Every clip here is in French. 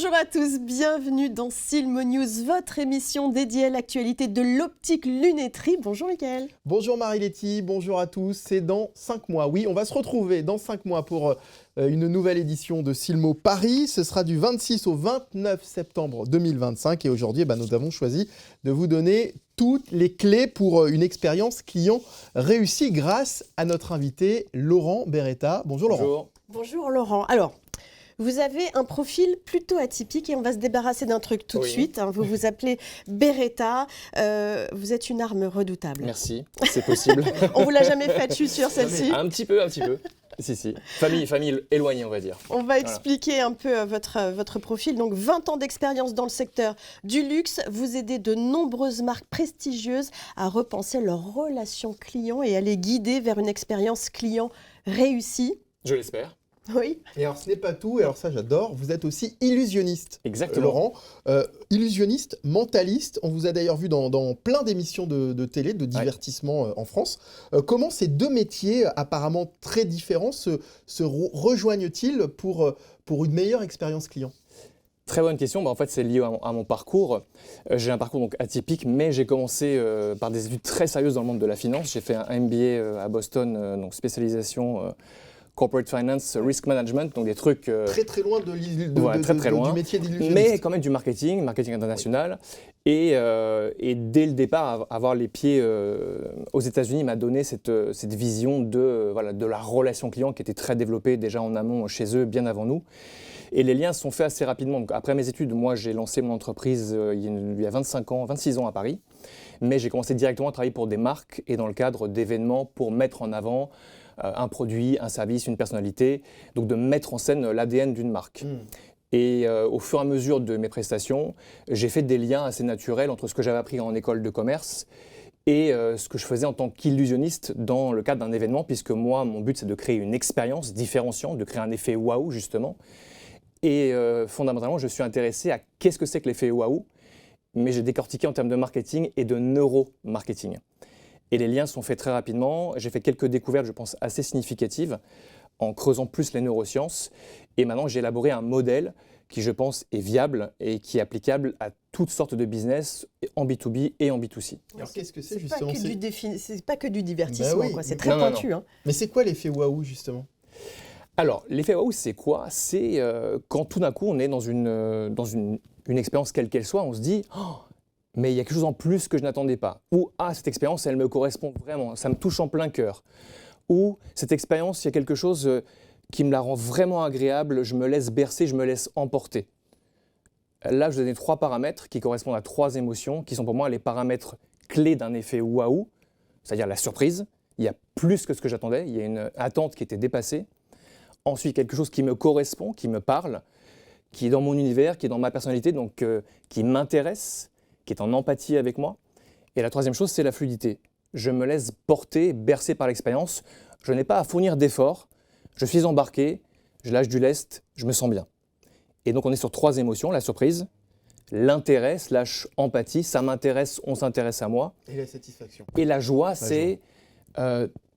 Bonjour à tous, bienvenue dans Silmo News, votre émission dédiée à l'actualité de l'optique lunetterie. Bonjour Mickaël. Bonjour Marie-Letty, bonjour à tous. C'est dans 5 mois. Oui, on va se retrouver dans 5 mois pour une nouvelle édition de Silmo Paris. Ce sera du 26 au 29 septembre 2025. Et aujourd'hui, nous avons choisi de vous donner toutes les clés pour une expérience client réussie grâce à notre invité Laurent Beretta. Bonjour Laurent. Bonjour Laurent. Alors, vous avez un profil plutôt atypique et on va se débarrasser d'un truc tout de suite. Vous vous appelez Beretta. Vous êtes une arme redoutable. Merci, c'est possible. On vous l'a jamais faite, je suis sûre, celle-ci. Un petit peu. Si. Famille éloignée, on va dire. On va expliquer un peu votre profil. Donc, 20 ans d'expérience dans le secteur du luxe. Vous aidez de nombreuses marques prestigieuses à repenser leurs relations clients et à les guider vers une expérience client réussie. Je l'espère. Oui. Et alors, ce n'est pas tout, et alors ça, j'adore, vous êtes aussi illusionniste. Exactement. Laurent, illusionniste, mentaliste, on vous a d'ailleurs vu dans plein d'émissions de télé, de divertissement en France. Comment ces deux métiers, apparemment très différents, se rejoignent-ils pour une meilleure expérience client ? Très bonne question. En fait, c'est lié à mon parcours. J'ai un parcours donc atypique, mais j'ai commencé par des études très sérieuses dans le monde de la finance. J'ai fait un MBA à Boston, donc spécialisation Corporate Finance, Risk Management, donc des trucs… très loin très loin, du métier d'illusionniste. Mais quand même du marketing international. Et dès le départ, avoir les pieds aux États-Unis m'a donné cette vision de la relation client qui était très développée déjà en amont chez eux, bien avant nous. Et les liens se sont faits assez rapidement. Donc, après mes études, moi j'ai lancé mon entreprise il y a 26 ans à Paris. Mais j'ai commencé directement à travailler pour des marques et dans le cadre d'événements pour mettre en avant un produit, un service, une personnalité, donc de mettre en scène l'ADN d'une marque. Et au fur et à mesure de mes prestations, j'ai fait des liens assez naturels entre ce que j'avais appris en école de commerce et ce que je faisais en tant qu'illusionniste dans le cadre d'un événement, puisque moi, mon but, c'est de créer une expérience différenciante, de créer un effet waouh, justement. Et fondamentalement, je suis intéressé à qu'est-ce que c'est que l'effet waouh, mais j'ai décortiqué en termes de marketing et de neuromarketing. Et les liens sont faits très rapidement. J'ai fait quelques découvertes, je pense, assez significatives en creusant plus les neurosciences. Et maintenant, j'ai élaboré un modèle qui, je pense, est viable et qui est applicable à toutes sortes de business, en B2B et en B2C. Alors, qu'est-ce que c'est justement ? C'est pas que du divertissement, c'est très pointu. Non. Mais c'est quoi l'effet waouh, justement ? Alors, l'effet waouh, c'est quoi ? C'est quand tout d'un coup, on est dans une expérience quelle qu'elle soit, on se dit mais il y a quelque chose en plus que je n'attendais pas. Ou cette expérience, elle me correspond vraiment, ça me touche en plein cœur. Ou cette expérience, il y a quelque chose qui me la rend vraiment agréable, je me laisse bercer, je me laisse emporter. Là, je vous ai donné 3 paramètres qui correspondent à 3 émotions, qui sont pour moi les paramètres clés d'un effet waouh, c'est-à-dire la surprise. Il y a plus que ce que j'attendais, il y a une attente qui était dépassée. Ensuite, quelque chose qui me correspond, qui me parle, qui est dans mon univers, qui est dans ma personnalité, donc qui m'intéresse, qui est en empathie avec moi. Et la troisième chose, c'est la fluidité. Je me laisse porter, bercer par l'expérience. Je n'ai pas à fournir d'efforts. Je suis embarqué, je lâche du lest, je me sens bien. Et donc on est sur 3 émotions, la surprise, l'intérêt / empathie, ça m'intéresse, on s'intéresse à moi. Et la satisfaction. Et la joie, c'est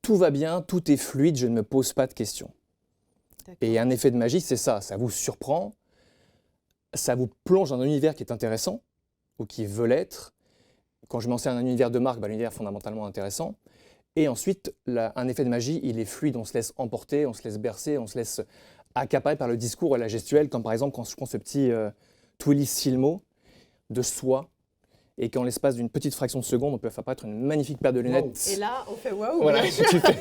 tout va bien, tout est fluide, je ne me pose pas de questions. Et un effet de magie, c'est ça vous surprend, ça vous plonge dans un univers qui est intéressant, ou qui veut l'être. Quand je m'enseigne un univers de marque, l'univers est fondamentalement intéressant. Et ensuite, un effet de magie, il est fluide, on se laisse emporter, on se laisse bercer, on se laisse accaparer par le discours et la gestuelle, comme par exemple quand je prends ce petit Twilly Silmo de soie, et qu'en l'espace d'une petite fraction de seconde, on peut faire apparaître une magnifique paire de lunettes. Wow. Et là, on fait waouh. Voilà, tu fais.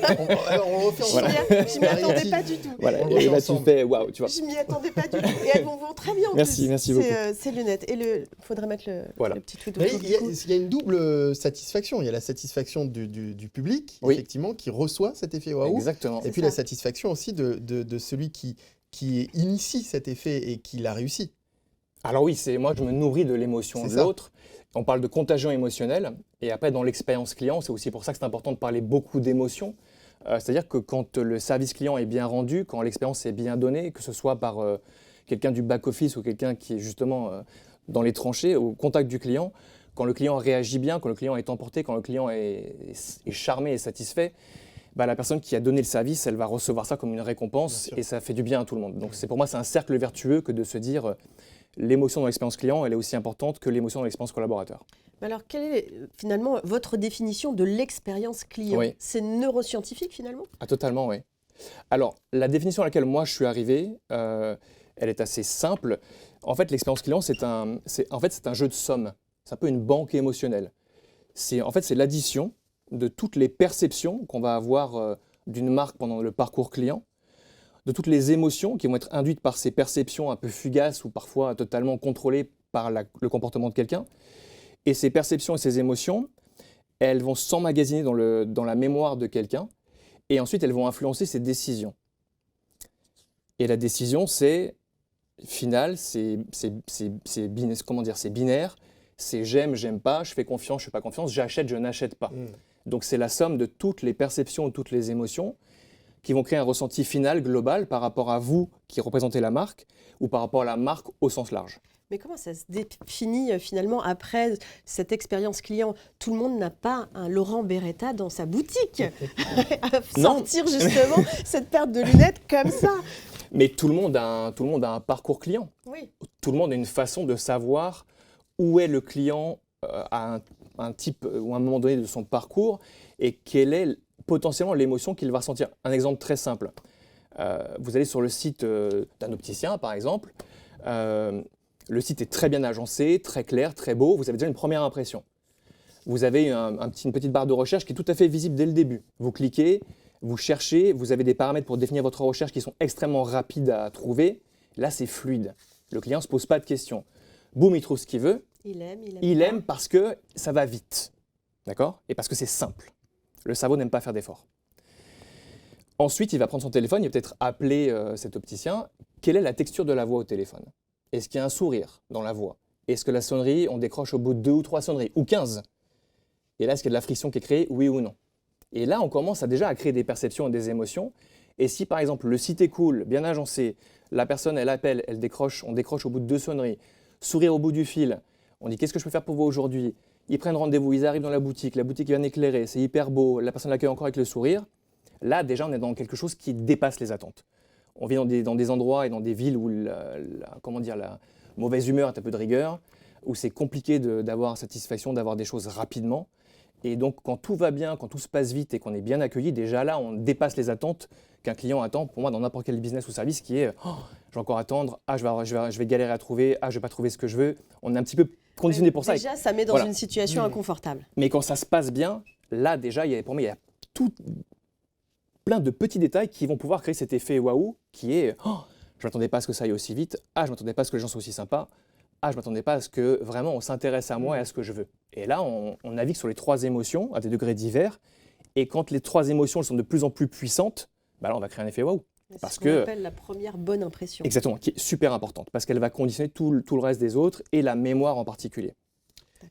On refait Je m'y attendais pas du tout. Voilà, et là tu fais waouh, tu vois. Je m'y attendais pas du tout. Et elles vont très bien en plus. Merci beaucoup. Ces lunettes. Et il faudrait mettre le petit tweet au Il y a une double satisfaction. Il y a la satisfaction du public, effectivement, qui reçoit cet effet waouh. Exactement. Et puis la satisfaction aussi de celui qui initie cet effet et qui l'a réussi. Alors oui, moi je me nourris de l'émotion de l'autre. On parle de contagion émotionnelle, et après dans l'expérience client, c'est aussi pour ça que c'est important de parler beaucoup d'émotions. C'est-à-dire que quand le service client est bien rendu, quand l'expérience est bien donnée, que ce soit par quelqu'un du back-office ou quelqu'un qui est justement dans les tranchées, au contact du client, quand le client réagit bien, quand le client est emporté, quand le client est charmé et satisfait, la personne qui a donné le service, elle va recevoir ça comme une récompense et ça fait du bien à tout le monde. Donc pour moi, c'est un cercle vertueux que de se dire l'émotion dans l'expérience client, elle est aussi importante que l'émotion dans l'expérience collaborateur. Alors, quelle est finalement votre définition de l'expérience client? Oui. C'est neuroscientifique finalement? Ah, totalement, oui. Alors, la définition à laquelle moi je suis arrivé, elle est assez simple. En fait, l'expérience client, c'est un jeu de somme. C'est un peu une banque émotionnelle. C'est l'addition de toutes les perceptions qu'on va avoir d'une marque pendant le parcours client, de toutes les émotions qui vont être induites par ces perceptions un peu fugaces ou parfois totalement contrôlées par le comportement de quelqu'un. Et ces perceptions et ces émotions, elles vont s'emmagasiner dans la mémoire de quelqu'un et ensuite elles vont influencer ses décisions. Et la décision, c'est final, c'est binaire, c'est j'aime, j'aime pas, je fais confiance, je fais pas confiance, j'achète, je n'achète pas. Donc c'est la somme de toutes les perceptions ou toutes les émotions qui vont créer un ressenti final global par rapport à vous qui représentez la marque ou par rapport à la marque au sens large. Mais comment ça se définit finalement après cette expérience client? Tout le monde n'a pas un Laurent Beretta dans sa boutique à sortir justement cette paire de lunettes comme ça. Mais tout le monde a un parcours client. Oui. Tout le monde a une façon de savoir où est le client à un type ou un moment donné de son parcours et quelle est potentiellement l'émotion qu'il va ressentir. Un exemple très simple. Vous allez sur le site d'un opticien, par exemple. Le site est très bien agencé, très clair, très beau. Vous avez déjà une première impression. Vous avez une petite barre de recherche qui est tout à fait visible dès le début. Vous cliquez, vous cherchez, vous avez des paramètres pour définir votre recherche qui sont extrêmement rapides à trouver. Là, c'est fluide. Le client ne se pose pas de questions. Boum, il trouve ce qu'il veut. Il aime parce que ça va vite. D'accord? Et parce que c'est simple. Le cerveau n'aime pas faire d'efforts. Ensuite, il va prendre son téléphone, il va peut-être appeler cet opticien. Quelle est la texture de la voix au téléphone? Est-ce qu'il y a un sourire dans la voix? Est-ce que la sonnerie, on décroche au bout de 2 ou 3 sonneries? Ou 15? Et là, est-ce qu'il y a de la friction qui est créée? Oui ou non? Et là, on commence déjà à créer des perceptions et des émotions. Et si, par exemple, le site est cool, bien agencé, la personne, elle appelle, on décroche au bout de 2 sonneries, sourire au bout du fil, on dit « Qu'est-ce que je peux faire pour vous aujourd'hui ?» Ils prennent rendez-vous, ils arrivent dans la boutique est bien éclairée, c'est hyper beau, la personne l'accueille encore avec le sourire. Là, déjà, on est dans quelque chose qui dépasse les attentes. On vit dans des endroits et dans des villes où la mauvaise humeur est un peu de rigueur, où c'est compliqué d'avoir satisfaction, d'avoir des choses rapidement. Et donc, quand tout va bien, quand tout se passe vite et qu'on est bien accueilli, déjà là, on dépasse les attentes qu'un client attend, pour moi, dans n'importe quel business ou service, qui est oh, « je vais encore attendre, ah, je vais galérer à trouver, ah, je ne vais pas trouver ce que je veux ». On est un petit peu conditionné pour ça. Déjà, ça met dans une situation inconfortable. Mais quand ça se passe bien, là, déjà, pour moi, il y a plein de petits détails qui vont pouvoir créer cet effet waouh, qui est oh, « je ne m'attendais pas à ce que ça aille aussi vite, ah, je ne m'attendais pas à ce que les gens soient aussi sympas ». Ah, je ne m'attendais pas à ce que vraiment on s'intéresse à moi et à ce que je veux. Et là, on navigue sur les 3 émotions à des degrés divers. Et quand les 3 émotions sont de plus en plus puissantes, bah là, on va créer un effet waouh. C'est ce qu'on appelle la première bonne impression. Exactement, qui est super importante parce qu'elle va conditionner tout le reste des autres et la mémoire en particulier.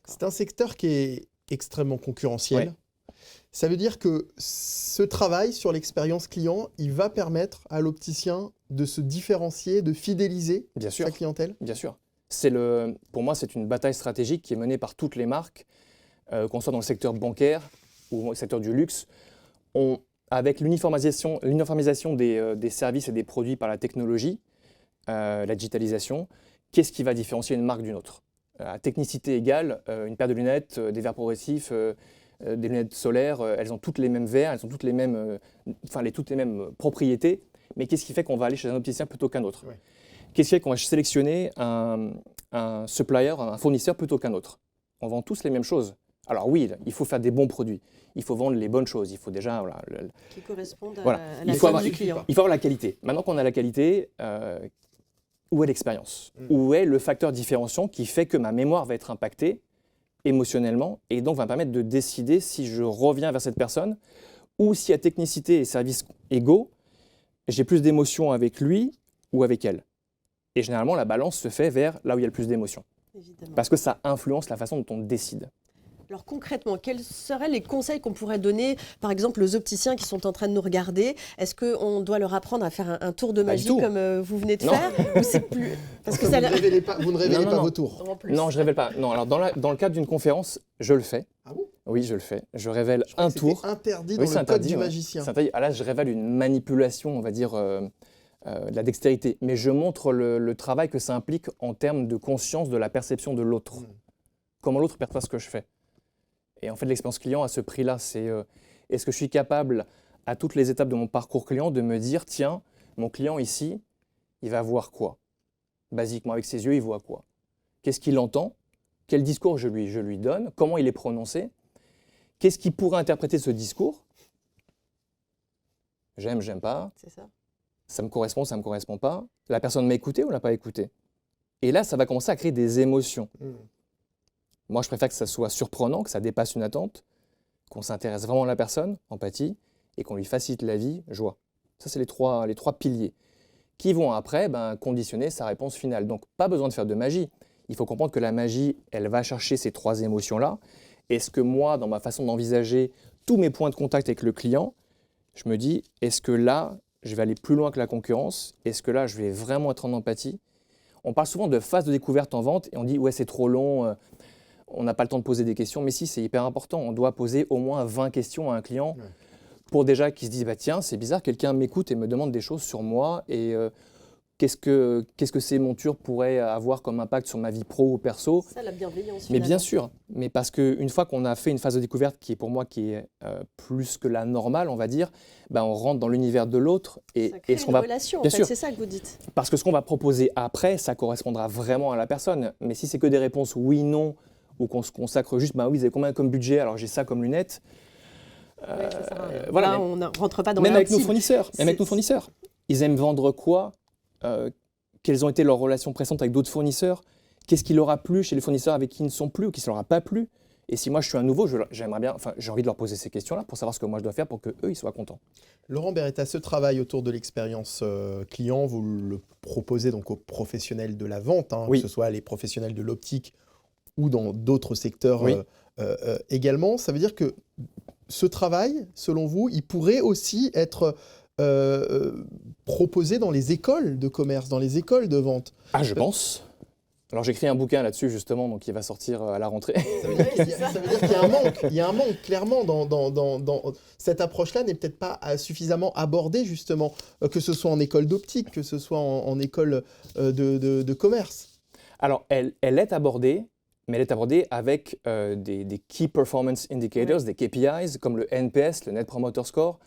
C'est un secteur qui est extrêmement concurrentiel. Ouais. Ça veut dire que ce travail sur l'expérience client, il va permettre à l'opticien de se différencier, de fidéliser sa clientèle? Bien sûr. Pour moi, c'est une bataille stratégique qui est menée par toutes les marques, qu'on soit dans le secteur bancaire ou dans le secteur du luxe. Avec l'uniformisation des services et des produits par la technologie, la digitalisation, qu'est-ce qui va différencier une marque d'une autre? À technicité égale, une paire de lunettes, des verres progressifs, des lunettes solaires, elles ont toutes les mêmes verres, elles ont toutes les mêmes propriétés, mais qu'est-ce qui fait qu'on va aller chez un opticien plutôt qu'un autre? Ouais. Qu'est-ce qui fait qu'on va sélectionner un supplier, un fournisseur plutôt qu'un autre? On vend tous les mêmes choses. Alors oui, il faut faire des bons produits, il faut vendre les bonnes choses, il faut déjà… qui correspondent à la demande du client. Il faut avoir la qualité. Maintenant qu'on a la qualité, où est l'expérience? Où est le facteur différenciant qui fait que ma mémoire va être impactée émotionnellement et donc va me permettre de décider si je reviens vers cette personne ou si à technicité et services égaux, j'ai plus d'émotions avec lui ou avec elle. Et généralement, la balance se fait vers là où il y a le plus d'émotions. Parce que ça influence la façon dont on décide. Alors concrètement, quels seraient les conseils qu'on pourrait donner, par exemple, aux opticiens qui sont en train de nous regarder? Est-ce qu'on doit leur apprendre à faire un tour de magie comme vous venez de faire? Ou c'est plus… Parce que vous ne révélez pas vos tours. Non, je ne révèle pas. Non, alors dans le cadre d'une conférence, je le fais. Ah bon? Oui, je le fais. Je révèle un tour. C'est interdit dans le code du magicien. Là, je révèle une manipulation, on va dire, de la dextérité, mais je montre le travail que ça implique en termes de conscience de la perception de l'autre. Comment l'autre perçoit ce que je fais. Et en fait, l'expérience client à ce prix-là, c'est est-ce que je suis capable, à toutes les étapes de mon parcours client, de me dire, tiens, mon client ici, il va voir quoi? Basiquement, avec ses yeux, il voit quoi? Qu'est-ce qu'il entend? Quel discours je lui donne? Comment il est prononcé? Qu'est-ce qu'il pourrait interpréter de ce discours? J'aime, j'aime pas. C'est ça. Ça me correspond pas. La personne m'a écouté ou l'a pas écouté? Et là, ça va commencer à créer des émotions. Moi, je préfère que ça soit surprenant, que ça dépasse une attente, qu'on s'intéresse vraiment à la personne, empathie, et qu'on lui facilite la vie, joie. Ça, c'est les trois piliers qui vont après conditionner sa réponse finale. Donc, pas besoin de faire de magie. Il faut comprendre que la magie, elle va chercher ces trois émotions-là. Est-ce que moi, dans ma façon d'envisager tous mes points de contact avec le client, je me dis, est-ce que là, je vais aller plus loin que la concurrence? Est-ce que là, je vais vraiment être en empathie? On parle souvent de phase de découverte en vente et on dit, ouais, c'est trop long, on n'a pas le temps de poser des questions. Mais si, c'est hyper important. On doit poser au moins 20 questions à un client pour déjà qu'il se dise, tiens, c'est bizarre, quelqu'un m'écoute et me demande des choses sur moi et qu'est-ce que ces montures pourraient avoir comme impact sur ma vie pro ou perso? C'est ça la bienveillance. Mais bien sûr, mais parce qu'une fois qu'on a fait une phase de découverte qui est pour moi plus que la normale, on va dire, on rentre dans l'univers de l'autre et ce qu'on va relation. En fait, c'est ça que vous dites. Parce que ce qu'on va proposer après, ça correspondra vraiment à la personne. Mais si c'est que des réponses oui, non, ou qu'on se consacre juste, oui, vous avez combien comme budget? Alors j'ai ça comme lunettes. Voilà, on ne rentre pas dans même avec nos fournisseurs. Même avec nos fournisseurs, ils aiment vendre quoi? Quelles ont été leurs relations précédentes avec d'autres fournisseurs? Qu'est-ce qui leur a plu chez les fournisseurs avec qui ils ne sont plus ou qui ne leur a pas plu? Et si moi je suis un nouveau, j'ai envie de leur poser ces questions-là pour savoir ce que moi je dois faire pour qu'eux ils soient contents. Laurent Beretta, ce travail autour de l'expérience client, vous le proposez donc aux professionnels de la vente, que ce soit les professionnels de l'optique ou dans d'autres secteurs également. Ça veut dire que ce travail, selon vous, il pourrait aussi être proposé dans les écoles de commerce, dans les écoles de vente. Ah, je pense. Alors j'ai écrit un bouquin là-dessus justement, donc il va sortir à la rentrée. Ça veut dire qu'il y a un manque. Il y a un manque clairement dans cette approche-là n'est peut-être pas suffisamment abordée justement, que ce soit en école d'optique, que ce soit en école de commerce. Alors elle est abordée, mais elle est abordée avec des Key Performance Indicators, des KPIs, comme le NPS, le Net Promoter Score,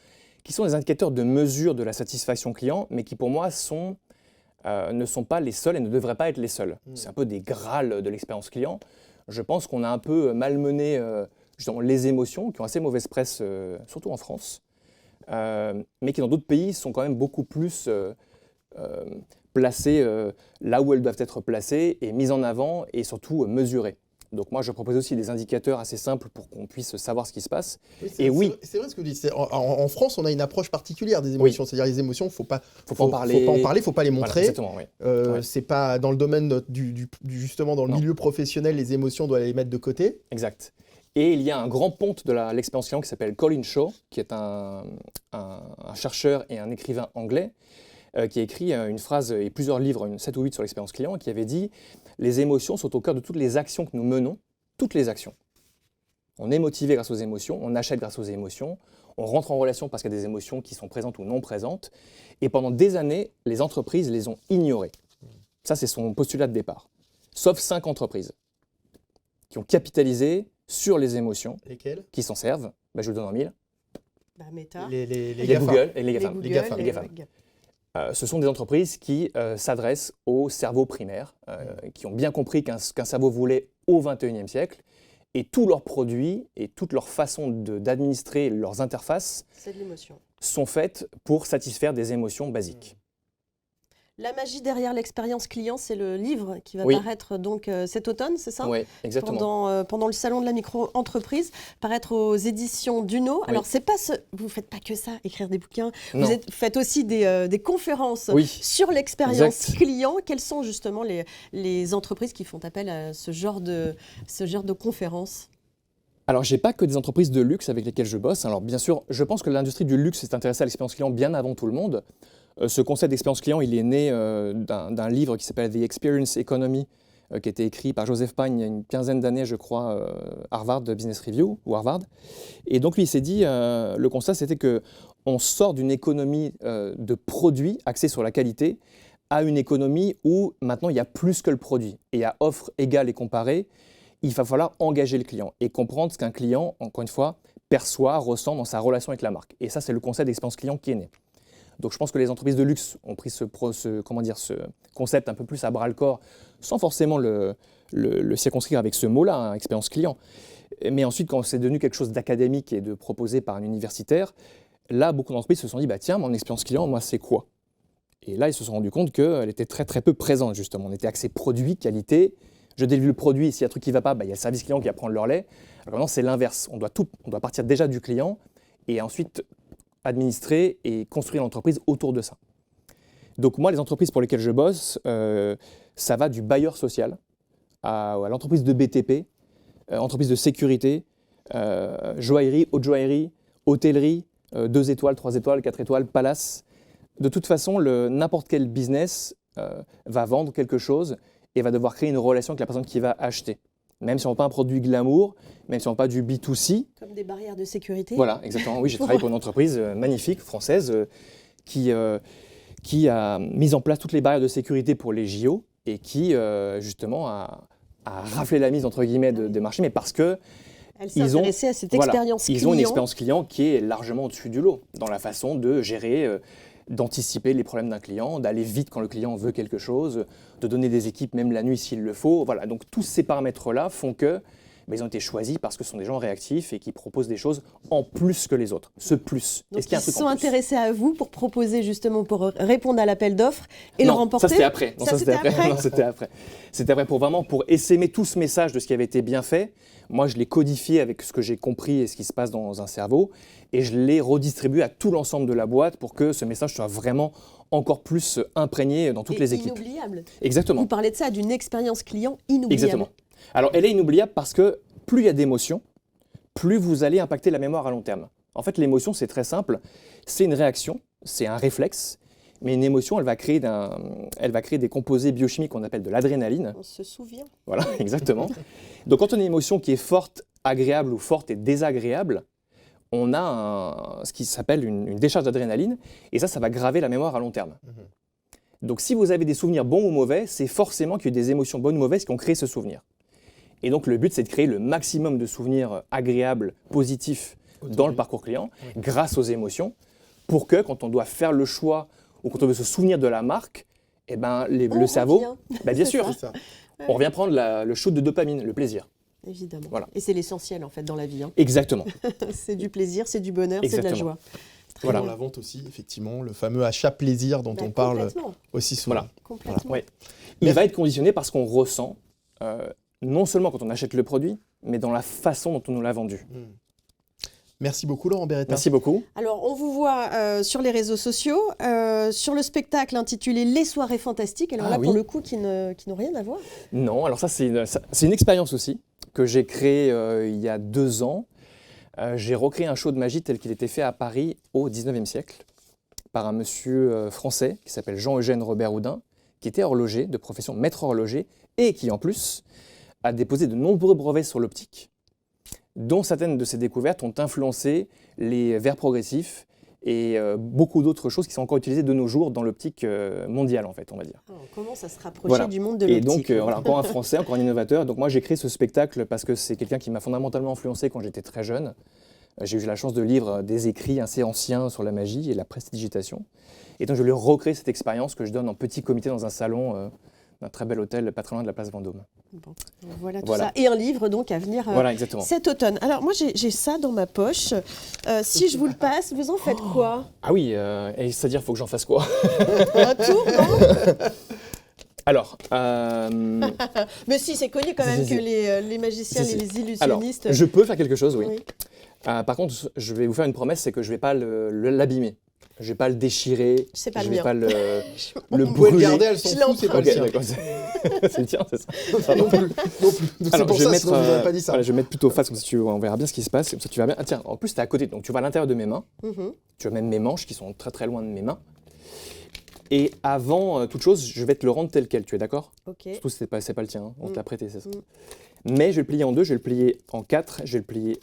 qui sont des indicateurs de mesure de la satisfaction client, mais qui pour moi ne sont pas les seuls et ne devraient pas être les seuls. C'est un peu des grâles de l'expérience client. Je pense qu'on a un peu malmené justement les émotions, qui ont assez mauvaise presse, surtout en France, mais qui dans d'autres pays sont quand même beaucoup plus placées là où elles doivent être placées et mises en avant et surtout mesurées. Donc moi, je propose aussi des indicateurs assez simples pour qu'on puisse savoir ce qui se passe. C'est vrai ce que vous dites. En France, on a une approche particulière des émotions. C'est-à-dire les émotions, faut pas en parler, faut pas les montrer. Voilà, exactement, C'est pas dans le domaine justement dans le milieu professionnel, les émotions, on doit les mettre de côté. Exact. Et il y a un grand ponte de l'expérience client qui s'appelle Colin Shaw, qui est un chercheur et un écrivain anglais, qui a écrit une phrase et plusieurs livres, 7 ou 8 sur l'expérience client, qui avait dit « Les émotions sont au cœur de toutes les actions que nous menons, toutes les actions. On est motivé grâce aux émotions, on achète grâce aux émotions, on rentre en relation parce qu'il y a des émotions qui sont présentes ou non présentes. Et pendant des années, les entreprises les ont ignorées. » Ça, c'est son postulat de départ. Sauf 5 entreprises qui ont capitalisé sur les émotions. Lesquelles? Qui s'en servent. Je vous le donne en mille. Meta. Les Google et les GAFAM. Ce sont des entreprises qui s'adressent au cerveau primaire, qui ont bien compris qu'un cerveau voulait au XXIe siècle, et tous leurs produits et toute leur façon d'administrer leurs interfaces sont faites pour satisfaire des émotions basiques. La magie derrière l'expérience client, c'est le livre qui va paraître donc cet automne, c'est ça? Oui, exactement. Pendant le salon de la micro-entreprise, paraître aux éditions Duno. Oui. Alors, vous ne faites pas que ça, écrire des bouquins. Vous faites aussi des conférences sur l'expérience client. Quelles sont justement les entreprises qui font appel à ce genre de conférences? Alors, je n'ai pas que des entreprises de luxe avec lesquelles je bosse. Alors, bien sûr, je pense que l'industrie du luxe s'est intéressée à l'expérience client bien avant tout le monde. Ce concept d'expérience client, il est né d'un livre qui s'appelle The Experience Economy, qui a été écrit par Joseph Pine il y a une quinzaine d'années, je crois, Harvard Business Review ou Harvard. Et donc lui, il s'est dit, le constat, c'était que on sort d'une économie de produits axée sur la qualité à une économie où maintenant il y a plus que le produit. Et à offre égale et comparée, il va falloir engager le client et comprendre ce qu'un client, encore une fois, perçoit, ressent dans sa relation avec la marque. Et ça, c'est le concept d'expérience client qui est né. Donc je pense que les entreprises de luxe ont pris ce concept un peu plus à bras-le-corps, sans forcément le circonscrire avec ce mot-là, hein, expérience client. Mais ensuite, quand c'est devenu quelque chose d'académique et de proposé par un universitaire, là, beaucoup d'entreprises se sont dit, bah, tiens, mon expérience client, moi, c'est quoi? Et là, ils se sont rendus compte qu'elle était très très peu présente, justement. On était axé produit, qualité. Je délivre le produit, s'il y a un truc qui ne va pas, bah, il y a le service client qui va prendre leur lait. Alors maintenant, c'est l'inverse. On doit partir déjà du client et ensuite administrer et construire l'entreprise autour de ça. Donc moi, les entreprises pour lesquelles je bosse, ça va du bailleur social à l'entreprise de BTP, entreprise de sécurité, joaillerie, haute joaillerie, hôtellerie, 2 étoiles, 3 étoiles, 4 étoiles, palace. De toute façon, n'importe quel business va vendre quelque chose et va devoir créer une relation avec la personne qui va acheter. Même si on ne vend pas un produit glamour, même si on ne vend pas du B2C. Comme des barrières de sécurité. Voilà, exactement. Oui, j'ai travaillé pour une entreprise magnifique, française, qui a mis en place toutes les barrières de sécurité pour les JO et qui, justement, a raflé la mise, entre guillemets, des marchés, mais parce que Elle s'est intéressée à cette expérience client. Ils ont une expérience client qui est largement au-dessus du lot, dans la façon de gérer, d'anticiper les problèmes d'un client, d'aller vite quand le client veut quelque chose, de donner des équipes même la nuit s'il le faut. Voilà, donc tous ces paramètres-là font que ils ont été choisis parce que ce sont des gens réactifs et qui proposent des choses en plus que les autres. Ce plus. Donc ils se sont intéressés à vous pour proposer justement, pour répondre à l'appel d'offres et le remporter. Ça c'était après. Ça c'était après. Non, c'était après. C'était après pour essaimer tout ce message de ce qui avait été bien fait. Moi, je l'ai codifié avec ce que j'ai compris et ce qui se passe dans un cerveau et je l'ai redistribué à tout l'ensemble de la boîte pour que ce message soit vraiment encore plus imprégné dans toutes les équipes. Inoubliable. Exactement. Vous parlez de ça, d'une expérience client inoubliable. Exactement. Alors, elle est inoubliable parce que plus il y a d'émotions, plus vous allez impacter la mémoire à long terme. En fait, l'émotion, c'est très simple. C'est une réaction, c'est un réflexe, mais une émotion, elle va créer des composés biochimiques qu'on appelle de l'adrénaline. On se souvient. Voilà, exactement. Donc, quand on a une émotion qui est forte, agréable ou forte et désagréable, on a ce qui s'appelle une décharge d'adrénaline, et ça va graver la mémoire à long terme. Donc, si vous avez des souvenirs bons ou mauvais, c'est forcément qu'il y a des émotions bonnes ou mauvaises qui ont créé ce souvenir. Et donc, le but, c'est de créer le maximum de souvenirs agréables, positifs dans le parcours client, grâce aux émotions, pour que quand on doit faire le choix ou quand on veut se souvenir de la marque, eh ben, le cerveau, bien sûr, on revient prendre le shoot de dopamine, le plaisir. Évidemment. Voilà. Et c'est l'essentiel en fait dans la vie. Exactement. C'est du plaisir, c'est du bonheur, c'est de la joie. Voilà. Dans la vente aussi, effectivement, le fameux achat plaisir dont on parle aussi souvent. Voilà. Complètement. Ouais. Il va être conditionné par ce qu'on ressent, non seulement quand on achète le produit, mais dans la façon dont on nous l'a vendu. Merci beaucoup Laurent Beretta. Merci beaucoup. Alors on vous voit sur les réseaux sociaux, sur le spectacle intitulé Les Soirées Fantastiques, alors pour le coup qui n'ont rien à voir. Non, alors ça c'est une expérience aussi que j'ai créée il y a 2 ans. J'ai recréé un show de magie tel qu'il était fait à Paris au 19e siècle par un monsieur français qui s'appelle Jean-Eugène Robert Houdin, qui était horloger, de profession maître horloger, et qui en plus a déposé de nombreux brevets sur l'optique, dont certaines de ses découvertes ont influencé les verres progressifs et beaucoup d'autres choses qui sont encore utilisées de nos jours dans l'optique mondiale, en fait, on va dire. Alors, on commence à se rapprocher du monde de l'optique. Et donc, encore un Français, encore un innovateur. Donc moi, j'ai créé ce spectacle parce que c'est quelqu'un qui m'a fondamentalement influencé quand j'étais très jeune. J'ai eu la chance de lire des écrits assez anciens sur la magie et la prestidigitation. Et donc, je lui ai recréé cette expérience que je donne en petit comité dans un salon d'un très bel hôtel pas très loin de la place Vendôme. Bon, voilà tout ça. Et un livre donc à venir cet automne. Alors moi j'ai ça dans ma poche. Si je vous le passe, vous en faites quoi? Ah oui, c'est-à-dire il faut que j'en fasse quoi? Un tour, non? Alors, mais si, c'est connu quand même que les magiciens et les illusionnistes... Alors, je peux faire quelque chose, oui. Par contre, je vais vous faire une promesse, c'est que je ne vais pas l'abîmer. Je ne vais pas le déchirer, c'est pas je le vais pas le brûler. Vous pouvez le garder, elles sont fous, c'est pas le tien. C'est le tien, c'est ça. Non plus. C'est pour ça, sinon je n'aurais pas dit ça. Voilà, je vais mettre plutôt face, comme ça on verra bien ce qui se passe. Comme ça tu vas bien. Ah, tiens, en plus, tu es à côté, donc tu vas à l'intérieur de mes mains. Tu as même mes manches qui sont très très loin de mes mains. Et avant toute chose, je vais te le rendre tel quel, tu es d'accord? Ok. Surtout si c'est pas le tien, hein. On te l'a prêté, c'est ça. Mais je vais le plier en 2, je vais le plier en 4, je vais le plier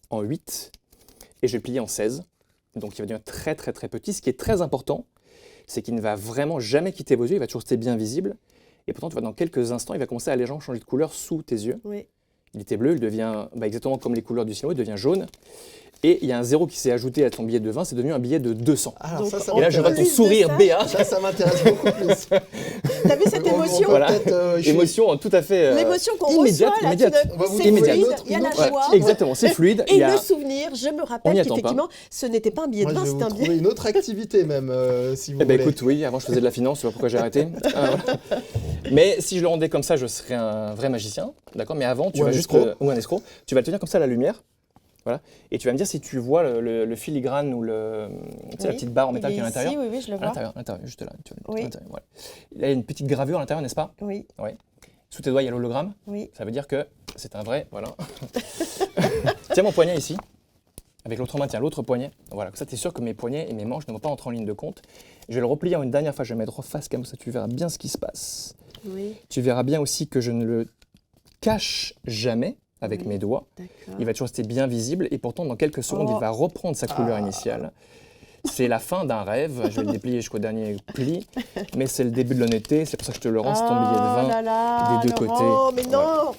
en 8 et je vais le plier en 16. donc il va devenir très très très petit. Ce qui est très important, c'est qu'il ne va vraiment jamais quitter vos yeux, il va toujours rester bien visible. Et pourtant, tu vois, dans quelques instants, il va commencer à légèrement changer de couleur sous tes yeux. Oui. Il était bleu, il devient exactement comme les couleurs du stylo, il devient jaune. Et il y a un 0 qui s'est ajouté à ton billet de 20, c'est devenu un billet de 200. Alors Donc, ça Et là, je vois ton plus de sourire ça, BA. ça m'intéresse beaucoup plus. T'as vu cette émotion? Voilà. Émotion tout à fait L'émotion qu'on immédiate, reçoit, là, immédiate. On va vous c'est trouver fluide, une autre- il y a une la autre- joie. Exactement, c'est fluide. Et il y a- le souvenir, je me On rappelle n'y attend qu'effectivement, ce n'était pas un billet Moi, de je 20, vais c'était vous un billet. trouver une autre activité même, si vous Eh ben voulez. écoute, oui, avant je faisais de la finance, tu vois pourquoi j'ai arrêté. Ah, voilà. Mais si je le rendais comme ça, je serais un vrai magicien, d'accord? Mais avant, tu Ou vas un juste escroc. ou un escroc, tu vas le tenir comme ça à la lumière, voilà, et tu vas me dire si tu vois le filigrane ou tu sais, la petite barre en métal qui est à l'intérieur. Ici, oui, oui, je le À vois. l'intérieur, juste là. Tu vois, Oui. à l'intérieur, voilà. Il y a une petite gravure à l'intérieur, n'est-ce pas? Oui, Sous tes doigts, il y a l'hologramme. oui. Ça veut dire que c'est un vrai, voilà. Tiens mon poignet ici. Avec l'autre main, tiens l'autre poignet. Voilà, comme ça, tu es sûr que mes poignets et mes manches ne vont pas entrer en ligne de compte. Je vais le replier une dernière fois, je vais le mettre face comme ça, tu verras bien ce qui se passe. Oui, Tu verras bien aussi que je ne le cache jamais avec Oui. mes doigts. d'accord. Il va toujours rester bien visible et pourtant, dans quelques secondes, Oh. il va reprendre sa couleur initiale. C'est la fin d'un rêve, je vais le déplier jusqu'au dernier pli, mais c'est le début de l'honnêteté, c'est pour ça que je te le rends, c'est ton billet de 20. Oh là là, des deux Laurent, côtés. mais non.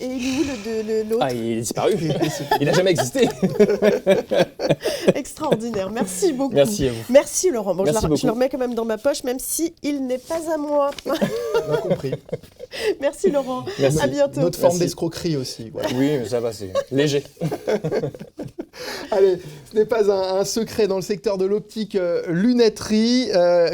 Et il est où l'autre? Ah, il est disparu, il n'a jamais existé. Extraordinaire, merci beaucoup. Merci à vous. Merci Laurent. Bon, Merci je le beaucoup. remets quand même dans ma poche, même si il n'est pas à moi. On a compris. Merci Laurent. Merci. À bientôt. Notre forme Merci. d'escroquerie aussi. Voilà. Oui, mais ça va, c'est léger. Allez, ce n'est pas un secret dans le secteur de l'optique lunetterie,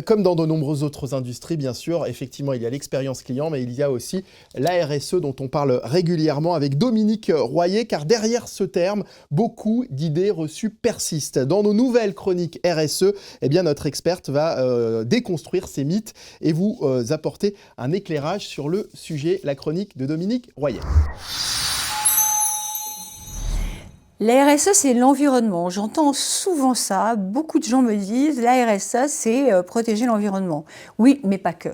comme dans de nombreuses autres industries, bien sûr. Effectivement, il y a l'expérience client, mais il y a aussi la RSE dont on parle régulièrement avec Dominique Royer, car derrière ce terme, beaucoup d'idées reçues persistent. Dans nos nouvelles chroniques RSE, eh bien, notre experte va déconstruire ces mythes et vous apporter un éclairage sur le sujet. La chronique de Dominique Royer. La RSE, c'est l'environnement. J'entends souvent ça. Beaucoup de gens me disent la RSE, c'est protéger l'environnement. Oui, mais pas que.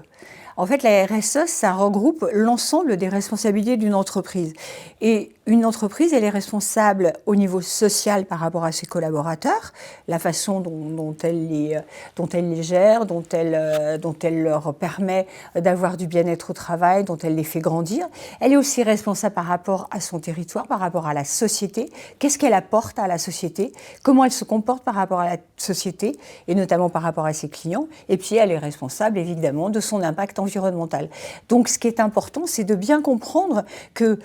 En fait, la RSE, ça regroupe l'ensemble des responsabilités d'une entreprise. Et une entreprise, elle est responsable au niveau social par rapport à ses collaborateurs, la façon dont elle les gère, dont elle leur permet d'avoir du bien-être au travail, dont elle les fait grandir. Elle est aussi responsable par rapport à son territoire, par rapport à la société. Qu'est-ce qu'elle apporte à la société? Comment elle se comporte par rapport à la société, et notamment par rapport à ses clients. Et puis, elle est responsable, évidemment, de son impact environnemental. Donc, ce qui est important, c'est de bien comprendre que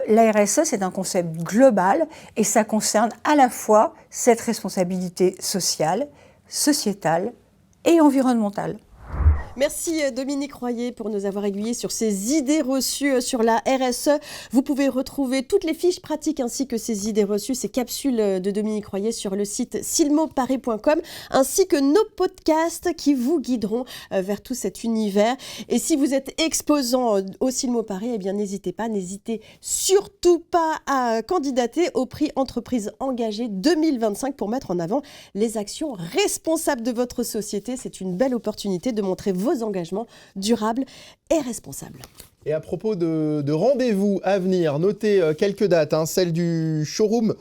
la RSE, c'est un concept global et ça concerne à la fois cette responsabilité sociale, sociétale et environnementale. Merci Dominique Royer pour nous avoir aiguillés sur ces idées reçues sur la RSE. Vous pouvez retrouver toutes les fiches pratiques ainsi que ces idées reçues, ces capsules de Dominique Royer sur le site silmoparis.com ainsi que nos podcasts qui vous guideront vers tout cet univers. Et si vous êtes exposant au Silmo Paris, eh bien n'hésitez surtout pas à candidater au prix Entreprise engagée 2025 pour mettre en avant les actions responsables de votre société. C'est une belle opportunité de montrer vos engagements durables et responsables. Et à propos de rendez-vous à venir, notez quelques dates, celle du showroom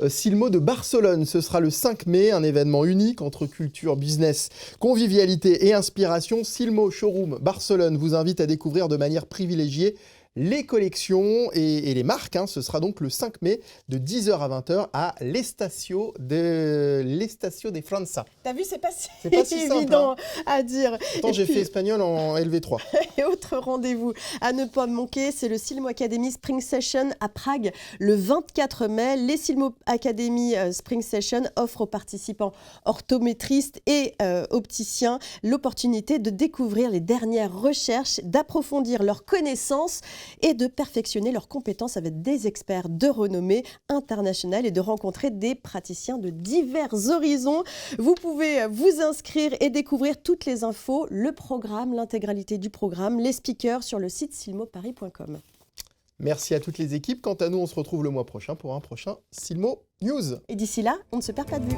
Silmo de Barcelone. Ce sera le 5 mai, un événement unique entre culture, business, convivialité et inspiration. Silmo Showroom Barcelone vous invite à découvrir de manière privilégiée les collections et les marques. Ce sera donc le 5 mai de 10h à 20h à l'Estacio de França. T'as vu, c'est pas si simple, évident à dire. Pourtant, j'ai fait espagnol en LV3. Et autre rendez-vous à ne pas manquer, c'est le Silmo Academy Spring Session à Prague le 24 mai. Les Silmo Academy Spring Session offrent aux participants orthométristes et opticiens l'opportunité de découvrir les dernières recherches, d'approfondir leurs connaissances et de perfectionner leurs compétences avec des experts de renommée internationale et de rencontrer des praticiens de divers horizons. Vous pouvez vous inscrire et découvrir toutes les infos, le programme, l'intégralité du programme, les speakers sur le site silmoparis.com. Merci à toutes les équipes. Quant à nous, on se retrouve le mois prochain pour un prochain Silmo News. Et d'ici là, on ne se perd pas de vue.